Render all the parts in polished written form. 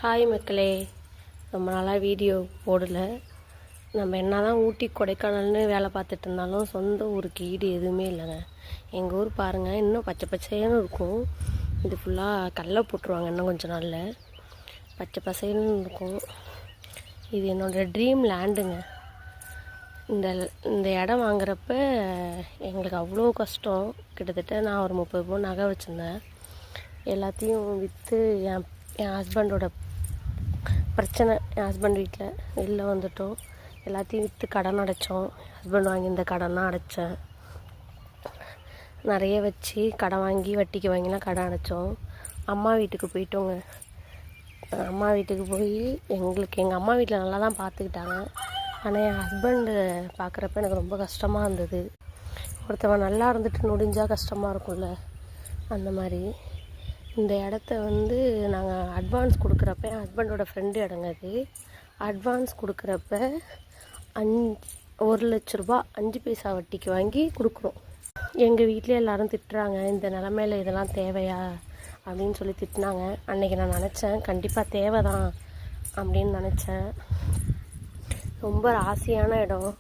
Hi மக்களே, ரொம்ப நாளாக வீடியோ போடலை. நம்ம என்ன தான் ஊட்டி கொடைக்கானல்னு வேலை பார்த்துட்டு இருந்தாலும் சொந்த ஊருக்கு ஈடு எதுவுமே இல்லைங்க. எங்கள் ஊர் பாருங்கள், இன்னும் பச்சை பச்சைன்னு இருக்கும். இது ஃபுல்லாக கடலை போட்டுருவாங்க இன்னும் கொஞ்சம் நாளில். பச்சை பசைன்னு இருக்கும். இது என்னோடய ட்ரீம் லேண்டுங்க. இந்த இடம் வாங்குறப்ப எங்களுக்கு அவ்வளோ கஷ்டம். கிட்டத்தட்ட நான் ஒரு 30 பவுன் நகை வச்சுருந்தேன். எல்லாத்தையும் விற்று என் ஹஸ்பண்டோட பிரச்சனை, என் ஹஸ்பண்ட் வீட்டில் வெளில வந்துட்டோம். எல்லாத்தையும் விற்று கடன் அடைச்சோம். ஹஸ்பண்ட் வாங்கியிருந்த கடன்லாம் அடைச்சேன். நிறைய வச்சு கடன் வாங்கி வட்டிக்கு வாங்கிலாம் கடன் அடைச்சோம். அம்மா வீட்டுக்கு போயிட்டோங்க. அம்மா வீட்டுக்கு போய் எங்கள் அம்மா வீட்டில் நல்லா தான் பார்த்துக்கிட்டாங்க. ஆனால் என் ஹஸ்பண்டு பார்க்குறப்ப எனக்கு ரொம்ப கஷ்டமாக இருந்தது. ஒருத்தவன் நல்லா இருந்துட்டு நொடிஞ்சால் கஷ்டமாக இருக்கும்ல, அந்த மாதிரி. இந்த இடத்த நாங்கள் அட்வான்ஸ் கொடுக்குறப்ப, என் ஹஸ்பண்டோட ஃப்ரெண்டு இடங்க அது. அட்வான்ஸ் கொடுக்குறப்ப 1 லட்ச ரூபா 5 பைசா வட்டிக்கு வாங்கி கொடுக்குறோம். எங்கள் வீட்டில் எல்லோரும் திட்டுறாங்க, இந்த நிலமையில இதெல்லாம் தேவையா அப்படின்னு சொல்லி திட்டினாங்க. அன்றைக்கி நான் நினச்சேன், கண்டிப்பாக தேவை தான் அப்படின்னு நினச்சேன். ரொம்ப ராசியான இடம்.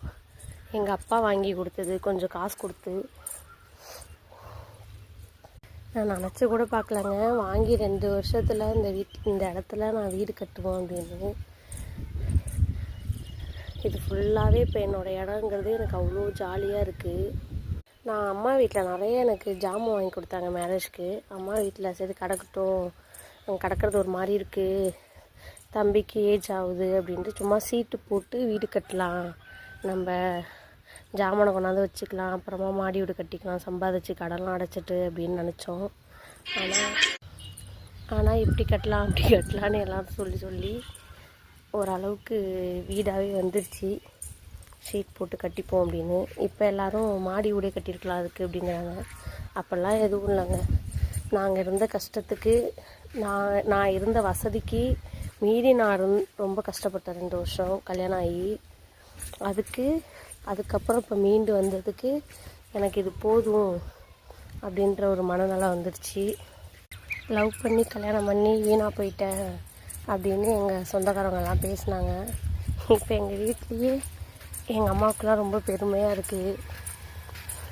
எங்கள் அப்பா வாங்கி கொடுத்தது, கொஞ்சம் காசு கொடுத்து. நான் நினச்சி கூட பார்க்கலங்க, வாங்கி 2 வருஷத்தில் இந்த இடத்துல நான் வீடு கட்டுவோம் அப்படின்னு. இது ஃபுல்லாகவே இப்போ என்னோடய இடங்கிறது எனக்கு அவ்வளோ ஜாலியாக இருக்குது. நான் அம்மா வீட்டில் நிறைய எனக்கு ஜாமான் வாங்கி கொடுத்தாங்க மேரேஜ்க்கு. அம்மா வீட்டில் சரி கிடக்கட்டும், அங்கே கிடக்கிறது ஒரு மாதிரி இருக்குது, தம்பிக்கு ஏஜ் ஆகுது அப்படின்ட்டு சும்மா சீட்டு போட்டு வீடு கட்டலாம், நம்ம ஜாமானை கொண்டாந்து வச்சுக்கலாம், அப்புறமா மாடி வீடு கட்டிக்கலாம், சம்பாதிச்சு கடன்லாம் அடைச்சிட்டு அப்படின்னு நினச்சோம். ஆனால் இப்படி கட்டலாம் அப்படி கட்டலான்னு எல்லோரும் சொல்லி ஓரளவுக்கு வீடாகவே வந்துடுச்சு. ஷீட் போட்டு கட்டிப்போம் அப்படின்னு. இப்போ எல்லோரும் மாடி வீடே கட்டியிருக்கலாம் அதுக்கு அப்படிங்கிறாங்க. அப்போல்லாம் எதுவும் இல்லைங்க. நாங்கள் இருந்த கஷ்டத்துக்கு, நான் இருந்த வசதிக்கு மீறி நான் ரொம்ப கஷ்டப்பட்டேன் 2 வருஷம் கல்யாணம் ஆகி. அதுக்கப்புறம் இப்போ மீண்டு வந்ததுக்கு எனக்கு இது போதும் அப்படின்ற ஒரு மனநலம் வந்துடுச்சு. லவ் பண்ணி கல்யாணம் பண்ணி வீணாக போயிட்டேன் அப்படின்னு எங்கள் சொந்தக்காரங்கெல்லாம் பேசினாங்க. இப்போ எங்கள் வீட்லேயே எங்கள் அம்மாவுக்குலாம் ரொம்ப பெருமையாக இருக்குது.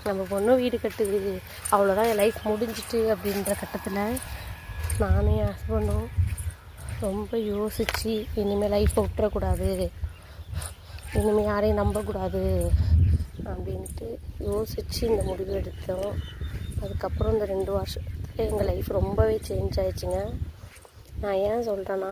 நம்ம பொண்ணு வீடு கட்டுது, அவ்வளோதான் என் லைஃப் முடிஞ்சிட்டு அப்படின்ற கட்டத்தில் நானும் என் ஹஸ்பண்டும் ரொம்ப யோசித்து இனிமேல் லைஃப்பை விட்டுறக்கூடாது, இனிமேல் யாரையும் நம்பக்கூடாது அப்படின்ட்டு யோசித்து இந்த முடிவு எடுத்தோம். அதுக்கப்புறம் இந்த 2 வருஷத்தில் எங்கள் லைஃப் ரொம்பவே சேஞ்ச் ஆகிடுச்சிங்க. நான் ஏன் சொல்கிறேன்னா,